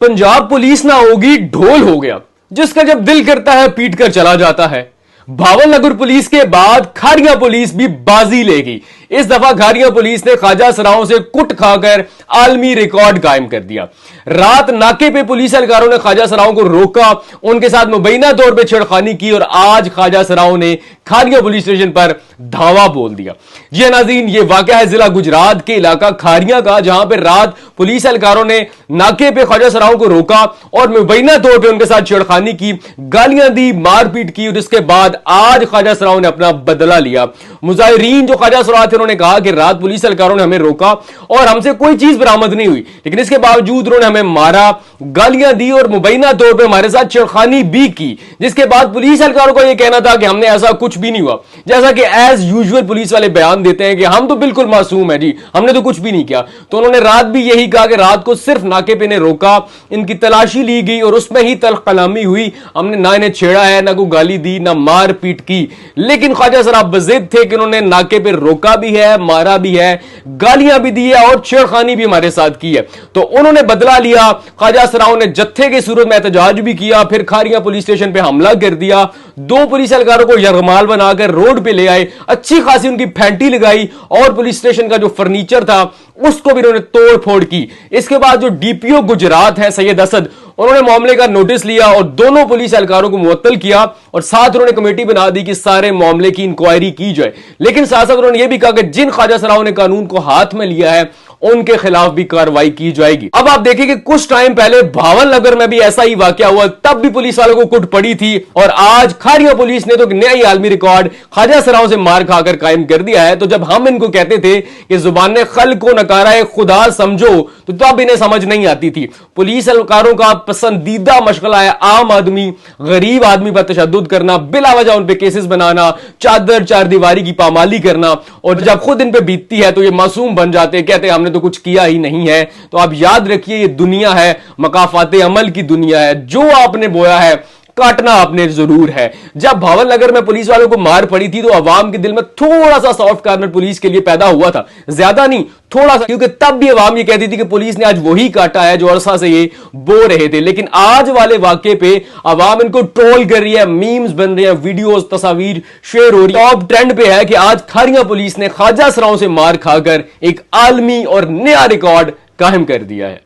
Punjab police ना होगी ढोल हो गया, जिसका जब दिल करता है पीट कर चला जाता है। भावलनगर पुलिस के बाद खारिया पुलिस भी बाजी लेगी। इस दफा खारिया पुलिस ने ख्वाजा सराओं से कुट खाकर आलमी रिकॉर्ड कायम कर दिया। रात नाके पे पुलिस एहलकारों ने ख्वाजा सराओं को रोका, उनके साथ मुबैना तौर पे छेड़खानी की और आज ख्वाजा सराओं ने खारिया पुलिस स्टेशन पर धावा बोल दिया। जी नाज़रीन, ये वाकया है जिला गुजरात के इलाका खारिया का, जहां पर रात पुलिस एहलकारों ने नाके पे ख्वाजा सराओं को रोका और मुबैना तौर पर उनके साथ छेड़खानी की, गालियां दी, मारपीट की और इसके बाद आज ख्वाजा सराओं ने अपना बदला लिया। मुजाहिरीन जो ख्वाजा सराओं थे उन्होंने कहा कि रात पुलिस एहलकारों ने हमें रोका और हमसे कोई चीज बरामद नहीं हुई, लेकिन इसके बावजूद उन्होंने हमें मारा, गालियां दी और मुबैना तौर पर हमारे साथ छेड़खानी भी की। जिसके बाद पुलिस एहलकारों का यह कहना था कि हमने ऐसा कुछ भी नहीं हुआ, जैसा कि एज यूजुअल पुलिस वाले बयान देते हैं कि हम तो बिल्कुल मासूम है जी, हमने तो कुछ भी नहीं किया। तो उन्होंने रात भी यही कहा कि रात को सिर्फ नाके पे ने रोका, इनकी तलाशी ली गई और उसमें ही तल्ख कलामी हुई, हमने ना इन्हें छेड़ा है, ना कोई गाली दी, ना मार पीट की। लेकिन ख्वाजा सराफ बज़िद थे कि उन्होंने नाके पे रोका भी है, मारा भी है, गालियां भी दी है और छेड़खानी भी हमारे साथ की है। तो उन्होंने बदला लिया। ख्वाजा सराओं ने जत्थे की सूरत में एहतजाज भी किया, फिर खारिया पुलिस स्टेशन पे हमला कर दिया। दो पुलिस एहलकारों को यरगमाल बनाकर रोड पे ले आए, अच्छी खासी उनकी फैंटी लगाई और पुलिस स्टेशन का जो फर्नीचर था उसको भी उन्होंने तोड़ फोड़ की। इसके बाद जो डीपीओ गुजरात है सैयद असद, उन्होंने मामले का नोटिस लिया और दोनों पुलिस एहलकारों को मुअत्तल किया और साथ उन्होंने कमेटी बना दी कि सारे मामले की इंक्वायरी की जाए। लेकिन साथ साथ उन्होंने यह भी कहा कि जिन ख्वाजा सराओं ने कानून को हाथ में लिया है उनके खिलाफ भी कार्रवाई की जाएगी। अब आप देखिए कि कुछ टाइम पहले भावलनगर में भी ऐसा ही वाकया हुआ, तब भी पुलिस वालों को कुट पड़ी थी और आज खारिया पुलिस ने तो नया ही आलमी रिकॉर्ड ख्वाजा सराओं से मार खाकर कायम कर दिया है। तो जब हम इनको कहते थे कि जुबान खल को नकारा खुदा समझो, तो तब इन्हें समझ नहीं आती थी। पुलिस एहलकारों का पसंदीदा मशगला है आम आदमी, गरीब आदमी पर तशद्दुद करना, बिला वजह उन पे केसेस बनाना, चादर चार दीवारी की पामाली करना, और जब खुद इन पे बीतती है तो ये मासूम बन जाते, कहते हमने तो कुछ किया ही नहीं है। तो आप याद रखिए, ये दुनिया है मकाफाते अमल की दुनिया है, जो आपने बोया है काटना आपने जरूर है। जब भावलनगर में पुलिस वालों को मार पड़ी थी तो अवाम के दिल में थोड़ा सा सॉफ्ट कार्नर पुलिस के लिए पैदा हुआ था, ज्यादा नहीं, थोड़ा सा, क्योंकि तब भी अवाम ये कहती थी कि पुलिस ने आज वही काटा है जो अरसा से ये बो रहे थे। लेकिन आज वाले वाकये पे अवाम इनको ट्रोल कर रही है, मीम्स बन रहे हैं, वीडियोस तस्वीर शेयर हो रही है। टॉप ट्रेंड पे है कि आज खारिया पुलिस ने ख्वाजा सराओं से मार खाकर एक आलमी और नया रिकॉर्ड कायम कर दिया है।